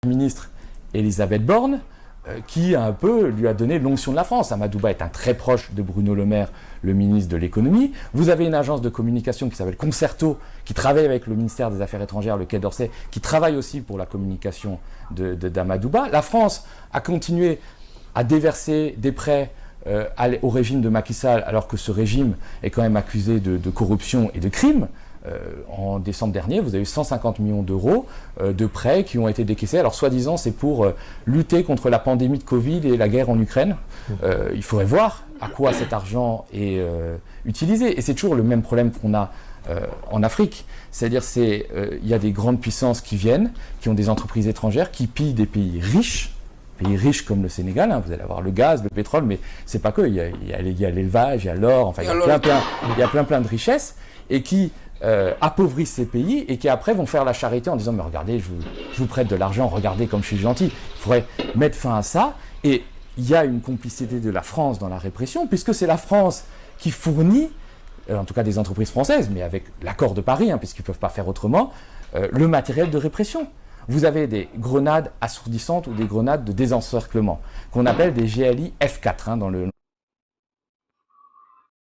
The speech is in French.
ministre Elisabeth Borne, qui un peu lui a donné l'onction de la France. Amadouba est un très proche de Bruno Le Maire, le ministre de l'économie. Vous avez une agence de communication qui s'appelle Concerto, qui travaille avec le ministère des Affaires étrangères, le Quai d'Orsay, qui travaille aussi pour la communication d'Amadouba. La France a continué à déverser des prêts au régime de Macky Sall, alors que ce régime est quand même accusé de corruption et de crimes. En décembre dernier, vous avez eu 150 millions d'euros de prêts qui ont été décaissés. Alors, soi-disant, c'est pour lutter contre la pandémie de Covid et la guerre en Ukraine. Il faudrait voir à quoi cet argent est utilisé. Et c'est toujours le même problème qu'on a en Afrique. C'est-à-dire il y a des grandes puissances qui viennent, qui ont des entreprises étrangères, qui pillent des pays riches comme le Sénégal, hein. Vous allez avoir le gaz, le pétrole, mais c'est pas que. Il y a l'élevage, il y a l'or, enfin, il y a plein de richesses, et qui appauvrissent ces pays et qui après vont faire la charité en disant mais regardez, je vous prête de l'argent, regardez comme je suis gentil. Il faudrait mettre fin à ça. Et il y a une complicité de la France dans la répression, puisque c'est la France qui fournit, en tout cas des entreprises françaises, mais avec l'accord de Paris, hein, puisqu'ils ne peuvent pas faire autrement, le matériel de répression. Vous avez des grenades assourdissantes ou des grenades de désencerclement, qu'on appelle des GLI F4 hein, dans le